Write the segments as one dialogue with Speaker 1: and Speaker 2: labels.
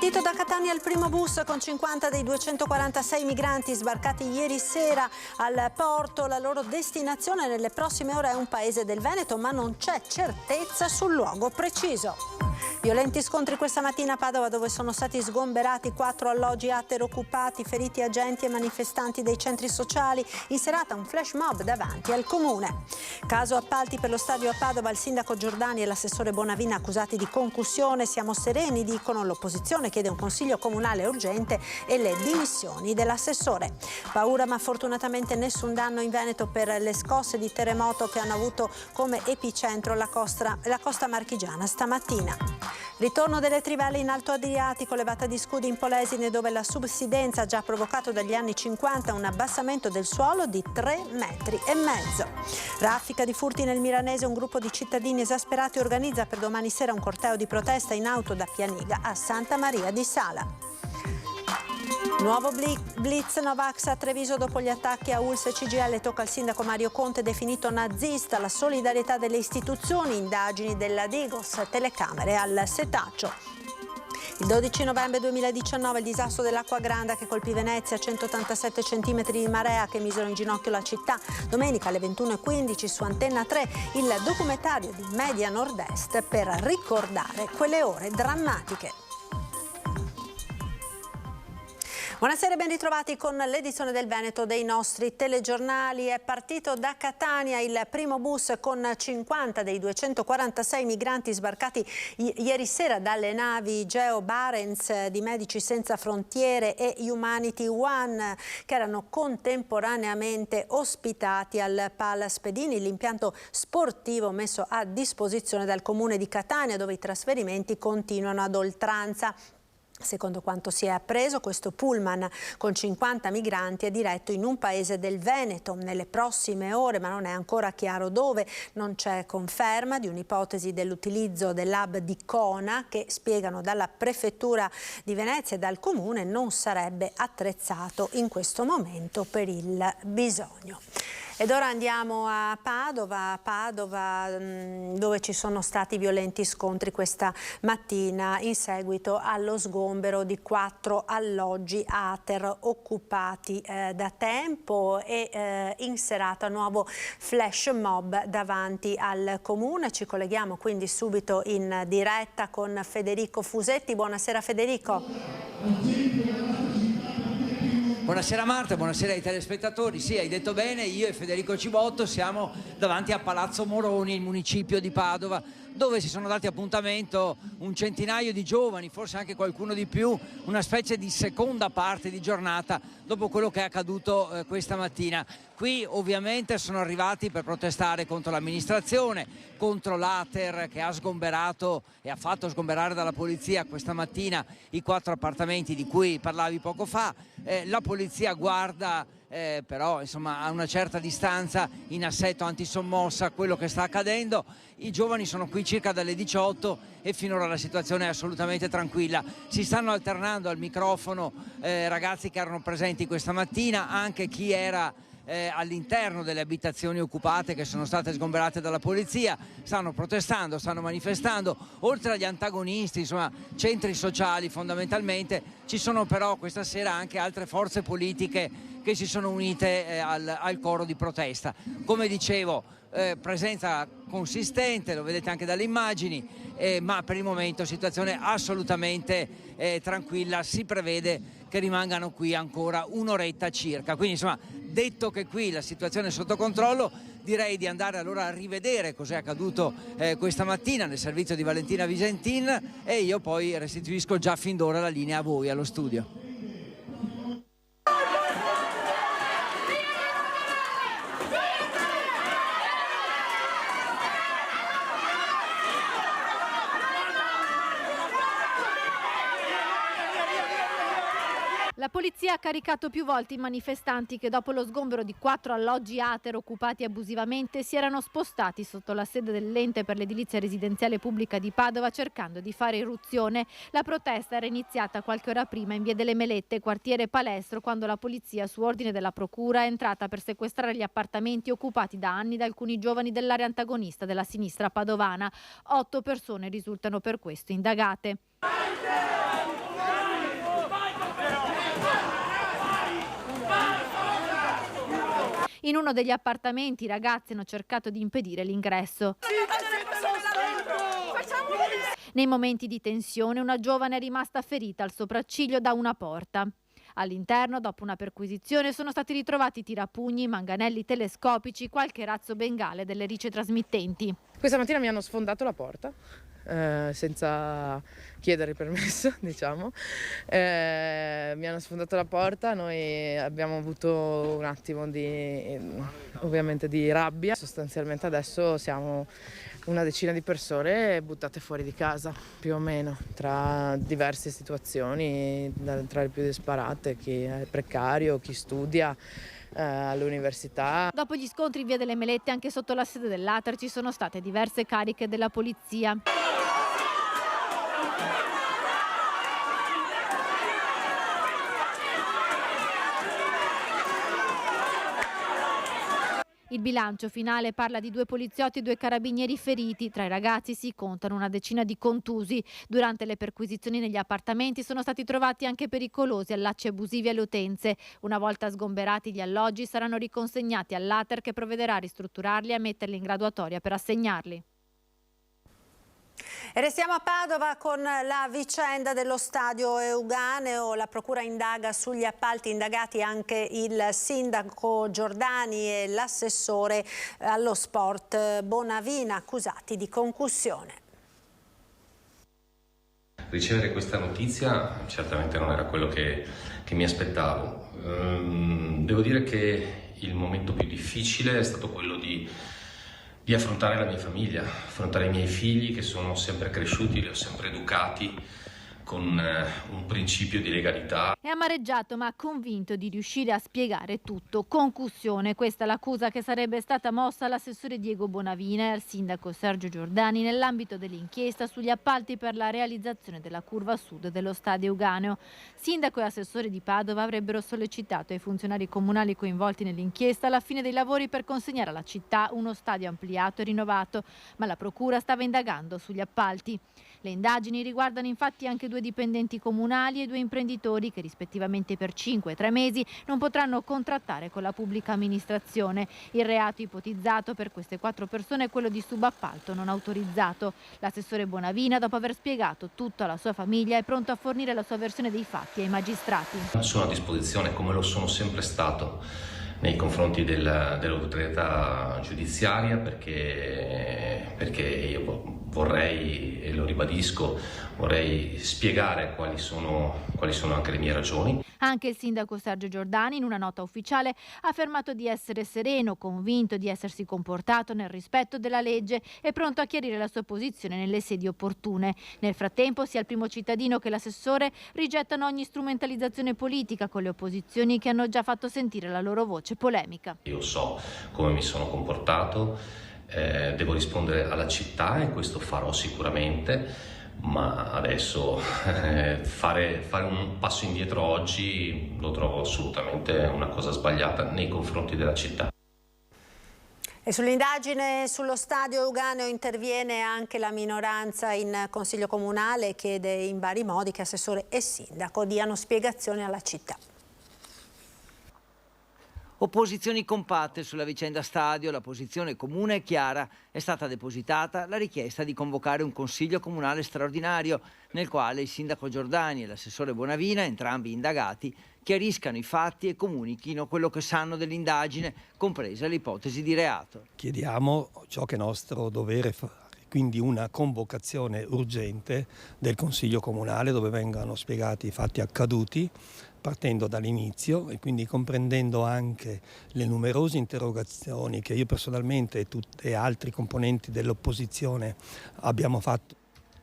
Speaker 1: Partito da Catania il primo bus con 50 dei 246 migranti sbarcati ieri sera al porto. La loro destinazione nelle prossime ore è un paese del Veneto, ma non c'è certezza sul luogo preciso. Violenti scontri questa mattina a Padova, dove sono stati sgomberati 4 alloggi occupati, feriti agenti e manifestanti dei centri sociali. In serata un flash mob davanti al comune. Caso appalti per lo stadio a Padova, il sindaco Giordani e l'assessore Bonavina accusati di concussione. Siamo sereni, dicono, l'opposizione chiede un consiglio comunale urgente e le dimissioni dell'assessore. Paura, ma fortunatamente nessun danno in Veneto per le scosse di terremoto che hanno avuto come epicentro la costa marchigiana stamattina. Ritorno delle trivelle in Alto Adriatico, levata di scudi in Polesine, dove la subsidenza ha già provocato dagli anni 50 un abbassamento del suolo di 3,5 metri. Raffica di furti nel Milanese, un gruppo di cittadini esasperati organizza per domani sera un corteo di protesta in auto da Pianiga a Santa Maria di Sala. Nuovo blitz Novax a Treviso dopo gli attacchi a ULSS e CGIL. Tocca al sindaco Mario Conte, definito nazista. La solidarietà delle istituzioni, indagini della Digos, telecamere al setaccio. Il 12 novembre 2019 il disastro dell'acqua granda che colpì Venezia, 187 centimetri di marea che misero in ginocchio la città. Domenica alle 21:15 su Antenna 3 il documentario di Media Nord-Est per ricordare quelle ore drammatiche. Buonasera e ben ritrovati con l'edizione del Veneto dei nostri telegiornali. È partito da Catania il primo bus con 50 dei 246 migranti sbarcati ieri sera dalle navi Geo Barents di Medici Senza Frontiere e Humanity One, che erano contemporaneamente ospitati al Palace Pedini, l'impianto sportivo messo a disposizione dal Comune di Catania, dove i trasferimenti continuano ad oltranza. Secondo quanto si è appreso, questo pullman con 50 migranti è diretto in un paese del Veneto nelle prossime ore, ma non è ancora chiaro dove. Non c'è conferma di un'ipotesi dell'utilizzo dell'hub di Cona, che spiegano dalla Prefettura di Venezia e dal Comune non sarebbe attrezzato in questo momento per il bisogno. Ed ora andiamo a Padova, dove ci sono stati violenti scontri questa mattina in seguito allo sgombero di 4 alloggi ATER occupati da tempo e in serata nuovo flash mob davanti al comune. Ci colleghiamo quindi subito in diretta con Federico Fusetti. Buonasera Federico.
Speaker 2: Buonasera Marta, buonasera ai telespettatori. Sì, hai detto bene, io e Federico Cibotto siamo davanti a Palazzo Moroni, il municipio di Padova, dove si sono dati appuntamento un centinaio di giovani, forse anche qualcuno di più, una specie di seconda parte di giornata dopo quello che è accaduto questa mattina. Qui ovviamente sono arrivati per protestare contro l'amministrazione, contro l'ATER che ha sgomberato e ha fatto sgomberare dalla polizia questa mattina i 4 appartamenti di cui parlavi poco fa. La polizia guarda però insomma a una certa distanza, in assetto antisommossa, quello che sta accadendo. I giovani sono qui circa dalle 18 e finora la situazione è assolutamente tranquilla. Si stanno alternando al microfono ragazzi che erano presenti questa mattina, anche chi era all'interno delle abitazioni occupate che sono state sgomberate dalla polizia. Stanno protestando, stanno manifestando. Oltre agli antagonisti, insomma centri sociali fondamentalmente, ci sono però questa sera anche altre forze politiche che si sono unite al coro di protesta. Come dicevo, presenza consistente, lo vedete anche dalle immagini, ma per il momento situazione assolutamente tranquilla. Si prevede che rimangano qui ancora un'oretta circa. Quindi insomma, detto che qui la situazione è sotto controllo, direi di andare allora a rivedere cos'è accaduto questa mattina nel servizio di Valentina Vigentin e io poi restituisco già fin d'ora la linea a voi, allo studio.
Speaker 3: La polizia ha caricato più volte i manifestanti che dopo lo sgombero di 4 alloggi ATER occupati abusivamente si erano spostati sotto la sede dell'ente per l'edilizia residenziale pubblica di Padova cercando di fare irruzione. La protesta era iniziata qualche ora prima in via delle Melette, quartiere Palestro, quando la polizia, su ordine della procura, è entrata per sequestrare gli appartamenti occupati da anni da alcuni giovani dell'area antagonista della sinistra padovana. 8 persone risultano per questo indagate. In uno degli appartamenti i ragazzi hanno cercato di impedire l'ingresso. Nei momenti di tensione una giovane è rimasta ferita al sopracciglio da una porta. All'interno, dopo una perquisizione, sono stati ritrovati tirapugni, manganelli telescopici, qualche razzo bengale delle ricce trasmittenti.
Speaker 4: Questa mattina mi hanno sfondato la porta senza chiedere il permesso, diciamo. Mi hanno sfondato la porta, noi abbiamo avuto un attimo ovviamente di rabbia. Sostanzialmente adesso siamo una decina di persone buttate fuori di casa, più o meno, tra diverse situazioni, tra le più disparate, chi è precario, chi studia all'università.
Speaker 3: Dopo gli scontri in via delle Melette, anche sotto la sede dell'Ater ci sono state diverse cariche della polizia. Il bilancio finale parla di 2 poliziotti e 2 carabinieri feriti. Tra i ragazzi si contano una decina di contusi. Durante le perquisizioni negli appartamenti sono stati trovati anche pericolosi allacci abusivi alle utenze. Una volta sgomberati gli alloggi saranno riconsegnati all'Ater, che provvederà a ristrutturarli e a metterli in graduatoria per assegnarli.
Speaker 1: E restiamo a Padova con la vicenda dello stadio Euganeo. La procura indaga sugli appalti, indagati anche il sindaco Giordani e l'assessore allo sport Bonavina, accusati di concussione.
Speaker 5: Ricevere questa notizia certamente non era quello che mi aspettavo. Devo dire che il momento più difficile è stato quello di affrontare la mia famiglia, affrontare i miei figli, che sono sempre cresciuti, li ho sempre educati con un principio di legalità.
Speaker 3: È amareggiato ma convinto di riuscire a spiegare tutto. Concussione, questa è l'accusa che sarebbe stata mossa all'assessore Diego Bonavina e al sindaco Sergio Giordani nell'ambito dell'inchiesta sugli appalti per la realizzazione della curva sud dello stadio Euganeo. Sindaco e assessore di Padova avrebbero sollecitato ai funzionari comunali coinvolti nell'inchiesta la fine dei lavori per consegnare alla città uno stadio ampliato e rinnovato, ma la procura stava indagando sugli appalti. Le indagini riguardano infatti anche 2 dipendenti comunali e 2 imprenditori che rispettivamente per 5 e 3 mesi non potranno contrattare con la pubblica amministrazione. Il reato ipotizzato per queste 4 persone è quello di subappalto non autorizzato. L'assessore Bonavina, dopo aver spiegato tutto alla sua famiglia, è pronto a fornire la sua versione dei fatti ai magistrati.
Speaker 5: Sono a disposizione, come lo sono sempre stato, nei confronti dell'autorità giudiziaria, perché io vorrei, e lo ribadisco, vorrei spiegare quali sono anche le mie ragioni.
Speaker 3: Anche il sindaco Sergio Giordani, in una nota ufficiale, ha affermato di essere sereno, convinto di essersi comportato nel rispetto della legge e pronto a chiarire la sua posizione nelle sedi opportune. Nel frattempo, sia il primo cittadino che l'assessore rigettano ogni strumentalizzazione politica, con le opposizioni che hanno già fatto sentire la loro voce polemica.
Speaker 5: Io so come mi sono comportato, devo rispondere alla città e questo farò sicuramente. Ma adesso fare un passo indietro oggi lo trovo assolutamente una cosa sbagliata nei confronti della città.
Speaker 1: E sull'indagine sullo stadio Euganeo interviene anche la minoranza in Consiglio Comunale e chiede in vari modi che assessore e sindaco diano spiegazioni alla città.
Speaker 2: Opposizioni compatte sulla vicenda stadio, la posizione comune è chiara. È stata depositata la richiesta di convocare un consiglio comunale straordinario nel quale il sindaco Giordani e l'assessore Bonavina, entrambi indagati, chiariscano i fatti e comunichino quello che sanno dell'indagine, compresa l'ipotesi di reato.
Speaker 6: Chiediamo ciò che è nostro dovere fare, quindi una convocazione urgente del Consiglio Comunale dove vengano spiegati i fatti accaduti, partendo dall'inizio e quindi comprendendo anche le numerose interrogazioni che io personalmente e tutti altri componenti dell'opposizione abbiamo fatto.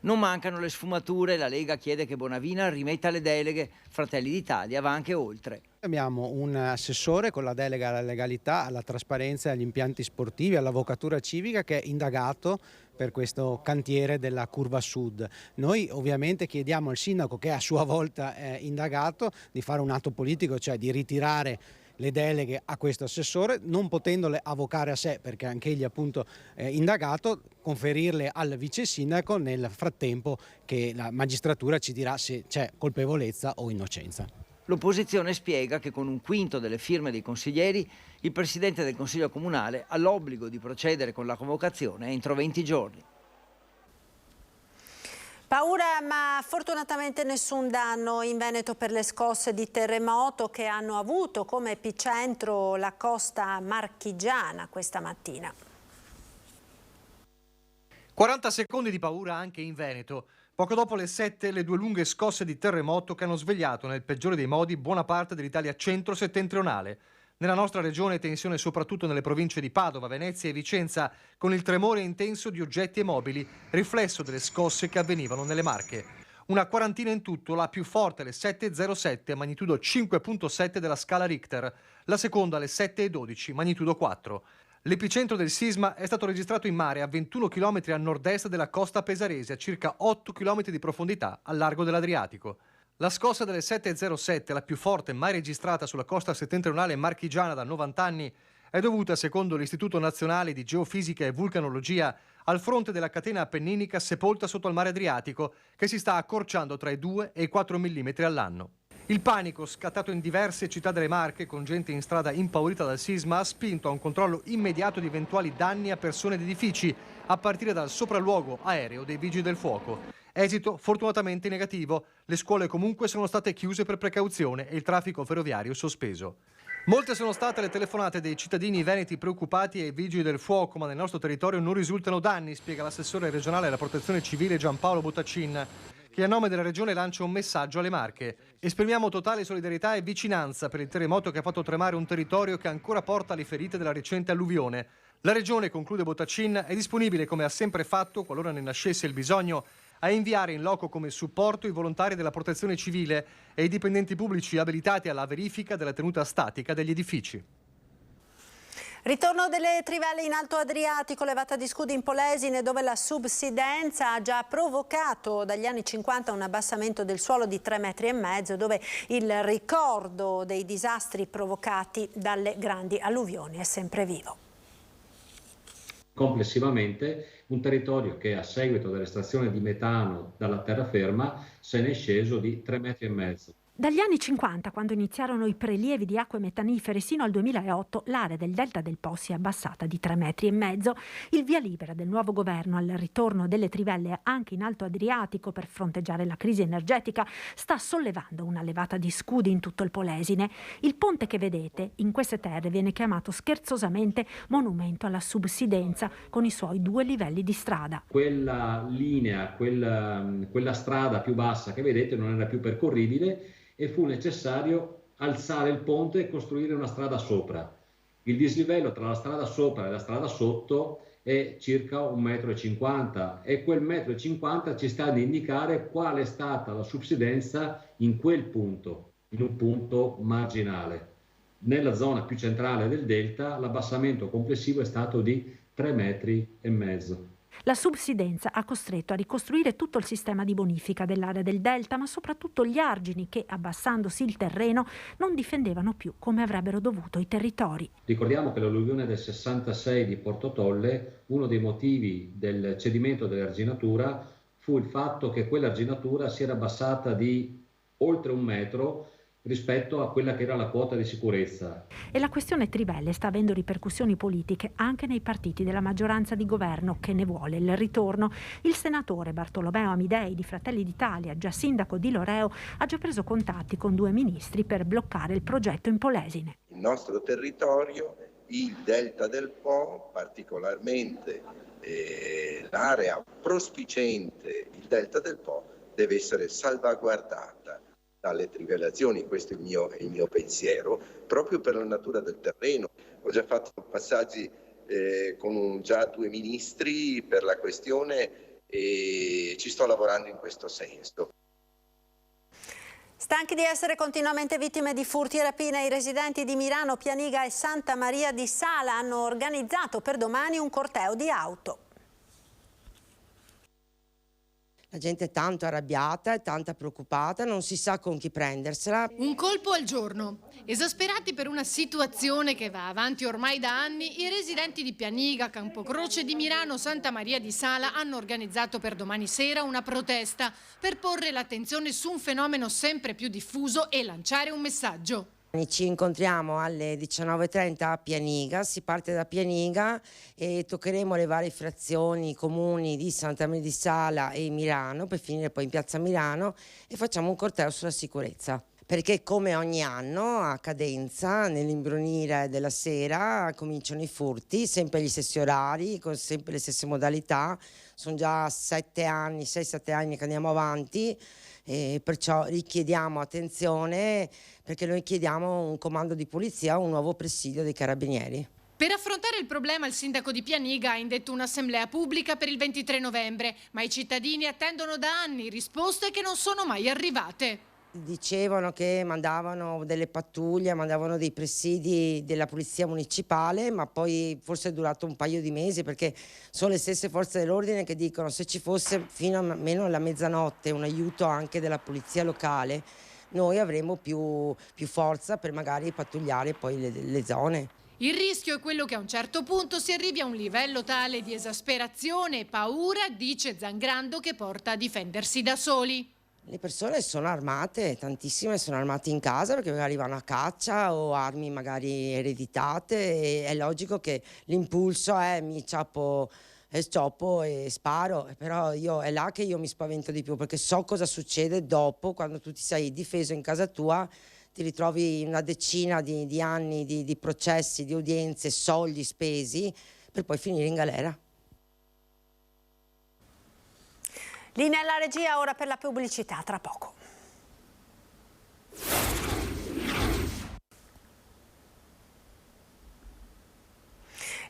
Speaker 2: Non mancano le sfumature, la Lega chiede che Bonavina rimetta le deleghe, Fratelli d'Italia va anche oltre.
Speaker 7: Abbiamo un assessore con la delega alla legalità, alla trasparenza, agli impianti sportivi, all'avvocatura civica che è indagato per questo cantiere della curva sud. Noi ovviamente chiediamo al sindaco, che a sua volta è indagato, di fare un atto politico, cioè di ritirare le deleghe a questo assessore, non potendole avocare a sé perché anche egli appunto è indagato, conferirle al vice sindaco nel frattempo che la magistratura ci dirà se c'è colpevolezza o innocenza.
Speaker 2: L'opposizione spiega che con un quinto delle firme dei consiglieri il Presidente del Consiglio Comunale ha l'obbligo di procedere con la convocazione entro 20 giorni.
Speaker 1: Paura, ma fortunatamente nessun danno in Veneto per le scosse di terremoto che hanno avuto come epicentro la costa marchigiana questa mattina.
Speaker 8: 40 secondi di paura anche in Veneto. Poco dopo le 7, le 2 lunghe scosse di terremoto che hanno svegliato nel peggiore dei modi buona parte dell'Italia centro-settentrionale. Nella nostra regione tensione soprattutto nelle province di Padova, Venezia e Vicenza, con il tremore intenso di oggetti e mobili, riflesso delle scosse che avvenivano nelle Marche. Una quarantina in tutto, la più forte alle 7,07, magnitudo 5,7 della scala Richter, la seconda alle 7,12, magnitudo 4. L'epicentro del sisma è stato registrato in mare a 21 km a nord-est della costa pesarese, a circa 8 km di profondità al largo dell'Adriatico. La scossa delle 7,07, la più forte mai registrata sulla costa settentrionale marchigiana da 90 anni, è dovuta, secondo l'Istituto Nazionale di Geofisica e Vulcanologia, al fronte della catena appenninica sepolta sotto il mare Adriatico, che si sta accorciando tra i 2 e i 4 mm all'anno. Il panico, scattato in diverse città delle Marche, con gente in strada impaurita dal sisma, ha spinto a un controllo immediato di eventuali danni a persone ed edifici, a partire dal sopralluogo aereo dei Vigili del Fuoco. Esito fortunatamente negativo. Le scuole comunque sono state chiuse per precauzione e il traffico ferroviario sospeso. Molte sono state le telefonate dei cittadini veneti preoccupati ai Vigili del Fuoco, ma nel nostro territorio non risultano danni, spiega l'assessore regionale alla protezione civile Giampaolo Botaccin, che a nome della regione lancia un messaggio alle Marche. Esprimiamo totale solidarietà e vicinanza per il terremoto che ha fatto tremare un territorio che ancora porta le ferite della recente alluvione. La regione, conclude Botaccin, è disponibile, come ha sempre fatto, qualora ne nascesse il bisogno, a inviare in loco come supporto i volontari della protezione civile e i dipendenti pubblici abilitati alla verifica della tenuta statica degli edifici.
Speaker 1: Ritorno delle trivelle in Alto Adriatico, levata di scudi in Polesine, dove la subsidenza ha già provocato dagli anni 50 un abbassamento del suolo di 3,5 metri, dove il ricordo dei disastri provocati dalle grandi alluvioni è sempre vivo.
Speaker 9: Complessivamente un territorio che a seguito dell'estrazione di metano dalla terraferma se ne è sceso di 3,5 metri.
Speaker 10: Dagli anni 50, quando iniziarono i prelievi di acque metanifere, sino al 2008, l'area del delta del Po si è abbassata di 3,5 metri. Il via libera del nuovo governo al ritorno delle trivelle anche in Alto Adriatico per fronteggiare la crisi energetica sta sollevando una levata di scudi in tutto il Polesine. Il ponte che vedete in queste terre viene chiamato scherzosamente monumento alla subsidenza, con i suoi 2 livelli di strada.
Speaker 9: Quella linea, quella strada più bassa che vedete non era più percorribile e fu necessario alzare il ponte e costruire una strada sopra. Il dislivello tra la strada sopra e la strada sotto è circa 1,50 m e quel 1,50 m ci sta ad indicare qual è stata la subsidenza in quel punto, in un punto marginale. Nella zona più centrale del delta l'abbassamento complessivo è stato di 3,5 metri.
Speaker 10: La subsidenza ha costretto a ricostruire tutto il sistema di bonifica dell'area del delta, ma soprattutto gli argini che, abbassandosi il terreno, non difendevano più come avrebbero dovuto i territori.
Speaker 9: Ricordiamo che l'alluvione del 66 di Porto Tolle, uno dei motivi del cedimento dell'arginatura fu il fatto che quell'arginatura si era abbassata di oltre 1 metro rispetto a quella che era la quota di sicurezza.
Speaker 10: E la questione trivelle sta avendo ripercussioni politiche anche nei partiti della maggioranza di governo che ne vuole il ritorno. Il senatore Bartolomeo Amidei di Fratelli d'Italia, già sindaco di Loreo, ha già preso contatti con 2 ministri per bloccare il progetto in Polesine.
Speaker 11: Il nostro territorio, il delta del Po, particolarmente l'area prospiciente, il delta del Po, deve essere salvaguardata dalle trivellazioni. Questo è il mio pensiero, proprio per la natura del terreno. Ho già fatto passaggi con già 2 ministri per la questione e ci sto lavorando in questo senso.
Speaker 1: Stanchi di essere continuamente vittime di furti e rapine, i residenti di Mirano, Pianiga e Santa Maria di Sala hanno organizzato per domani un corteo di auto.
Speaker 12: La gente è tanto arrabbiata, è tanto preoccupata, non si sa con chi prendersela.
Speaker 13: Un colpo al giorno. Esasperati per una situazione che va avanti ormai da anni, i residenti di Pianiga, Campocroce di Mirano, Santa Maria di Sala hanno organizzato per domani sera una protesta per porre l'attenzione su un fenomeno sempre più diffuso e lanciare un messaggio.
Speaker 12: Ci incontriamo alle 19:30 a Pianiga, si parte da Pianiga e toccheremo le varie frazioni, i comuni di Santa Maria di Sala e Mirano per finire poi in piazza Milano e facciamo un corteo sulla sicurezza. Perché come ogni anno a cadenza, nell'imbronire della sera, cominciano i furti, sempre agli stessi orari, con sempre le stesse modalità. Sono già 6-7 anni che andiamo avanti. E perciò richiediamo attenzione perché noi chiediamo un comando di polizia, un nuovo presidio dei carabinieri.
Speaker 13: Per affrontare il problema il sindaco di Pianiga ha indetto un'assemblea pubblica per il 23 novembre, ma i cittadini attendono da anni risposte che non sono mai arrivate.
Speaker 12: Dicevano che mandavano delle pattuglie, mandavano dei presidi della polizia municipale, ma poi forse è durato un paio di mesi perché sono le stesse forze dell'ordine che dicono se ci fosse fino a meno alla mezzanotte un aiuto anche della polizia locale noi avremo più forza per magari pattugliare poi le zone.
Speaker 13: Il rischio è quello che a un certo punto si arrivi a un livello tale di esasperazione e paura, dice Zangrando, che porta a difendersi da soli.
Speaker 12: Le persone sono armate, tantissime sono armate in casa perché magari vanno a caccia o armi magari ereditate e è logico che l'impulso è mi ciappo e scioppo e sparo, però è là che io mi spavento di più perché so cosa succede dopo quando tu ti sei difeso in casa tua, ti ritrovi una decina di anni di processi, di udienze, soldi spesi per poi finire in galera.
Speaker 1: Linea alla regia ora per la pubblicità, tra poco.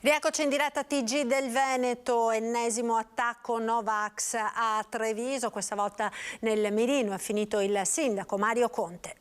Speaker 1: Rieccoci in diretta TG del Veneto, ennesimo attacco Novax a Treviso, questa volta nel mirino è finito il sindaco Mario Conte.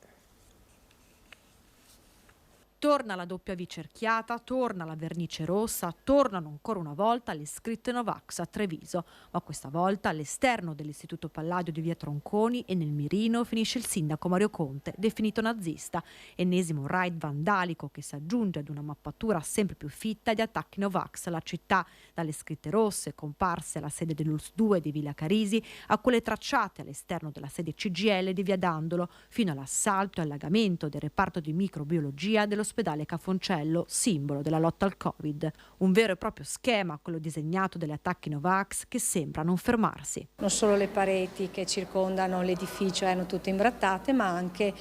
Speaker 14: Torna la doppia V cerchiata, torna la vernice rossa, tornano ancora una volta le scritte Novax a Treviso, ma questa volta all'esterno dell'Istituto Palladio di via Tronconi e nel mirino finisce il sindaco Mario Conte, definito nazista, ennesimo raid vandalico che si aggiunge ad una mappatura sempre più fitta di attacchi Novax alla città, dalle scritte rosse comparse alla sede dell'ULSS 2 di Villa Carisi a quelle tracciate all'esterno della sede CGIL di via Dandolo, fino all'assalto e allagamento del reparto di microbiologia dell'ospedale Cafoncello, simbolo della lotta al Covid. Un vero e proprio schema, quello disegnato dagli attacchi Novax, che sembra non fermarsi.
Speaker 15: Non solo le pareti che circondano l'edificio erano tutte imbrattate, ma anche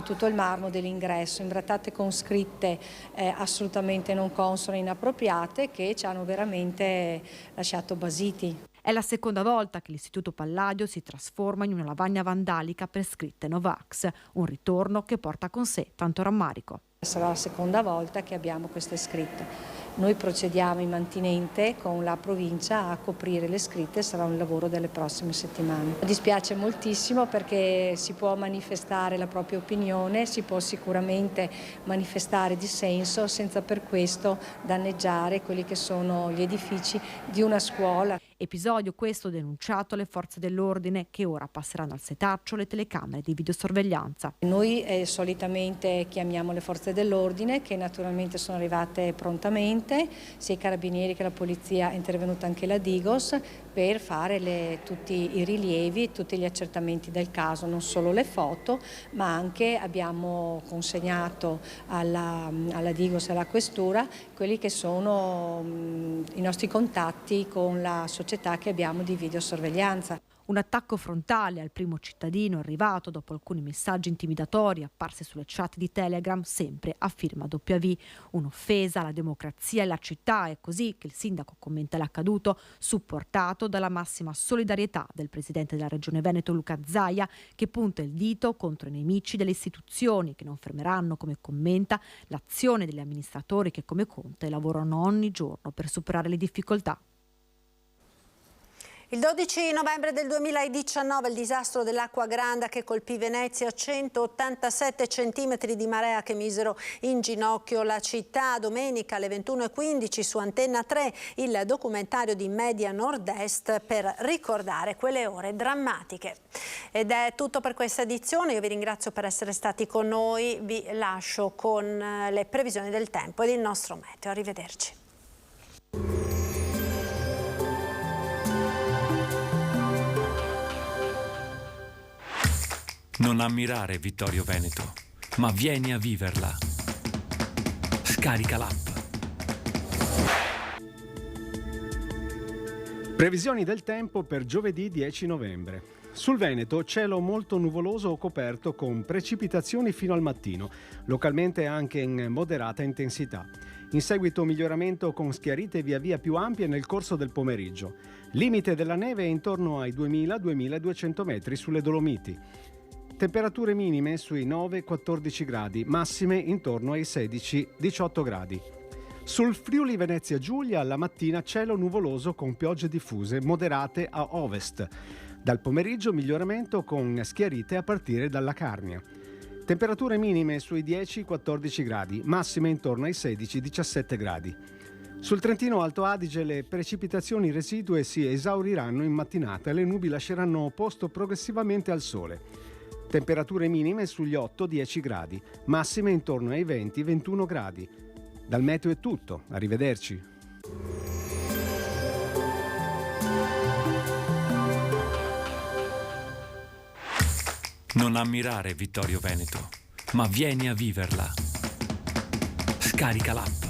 Speaker 15: tutto il marmo dell'ingresso, imbrattate con scritte assolutamente non consone, inappropriate, che ci hanno veramente lasciato basiti.
Speaker 14: È la seconda volta che l'Istituto Palladio si trasforma in una lavagna vandalica per scritte Novax, un ritorno che porta con sé tanto rammarico.
Speaker 15: Sarà la seconda volta che abbiamo queste scritte. Noi procediamo in mantinente con la provincia a coprire le scritte, sarà un lavoro delle prossime settimane. Mi dispiace moltissimo perché si può manifestare la propria opinione, si può sicuramente manifestare dissenso senza per questo danneggiare quelli che sono gli edifici di una scuola.
Speaker 14: Episodio questo denunciato alle forze dell'ordine che ora passeranno al setaccio le telecamere di videosorveglianza.
Speaker 15: Noi solitamente chiamiamo le forze dell'ordine che naturalmente sono arrivate prontamente, sia i carabinieri che la polizia, è intervenuta anche la Digos per fare tutti i rilievi, tutti gli accertamenti del caso, non solo le foto, ma anche abbiamo consegnato alla Digos e alla Questura quelli che sono i nostri contatti con la società che abbiamo di videosorveglianza.
Speaker 14: Un attacco frontale al primo cittadino arrivato dopo alcuni messaggi intimidatori apparsi sulle chat di Telegram, sempre a firma W. Un'offesa alla democrazia e alla città, è così che il sindaco commenta l'accaduto, supportato dalla massima solidarietà del presidente della Regione Veneto Luca Zaia, che punta il dito contro i nemici delle istituzioni che non fermeranno, come commenta, l'azione degli amministratori che come Conte lavorano ogni giorno per superare le difficoltà.
Speaker 1: Il 12 novembre del 2019 il disastro dell'acqua granda che colpì Venezia, 187 centimetri di marea che misero in ginocchio la città. Domenica alle 21:15 su Antenna 3 il documentario di Media Nord-Est per ricordare quelle ore drammatiche. Ed è tutto per questa edizione, io vi ringrazio per essere stati con noi, vi lascio con le previsioni del tempo ed il nostro meteo. Arrivederci.
Speaker 16: Non ammirare Vittorio Veneto, ma vieni a viverla. Scarica l'app.
Speaker 17: Previsioni del tempo per giovedì 10 novembre. Sul Veneto cielo molto nuvoloso o coperto con precipitazioni fino al mattino, localmente anche in moderata intensità. In seguito miglioramento con schiarite via via più ampie nel corso del pomeriggio. Limite della neve è intorno ai 2000-2200 metri sulle Dolomiti. Temperature minime sui 9-14 gradi, massime intorno ai 16-18 gradi. Sul Friuli Venezia Giulia alla mattina cielo nuvoloso con piogge diffuse moderate a ovest. Dal pomeriggio miglioramento con schiarite a partire dalla Carnia. Temperature minime sui 10-14 gradi, massime intorno ai 16-17 gradi. Sul Trentino Alto Adige le precipitazioni residue si esauriranno in mattinata e le nubi lasceranno posto progressivamente al sole. Temperature minime sugli 8-10 gradi, massime intorno ai 20-21 gradi. Dal meteo è tutto, arrivederci.
Speaker 16: Non ammirare Vittorio Veneto, ma vieni a viverla. Scarica l'app.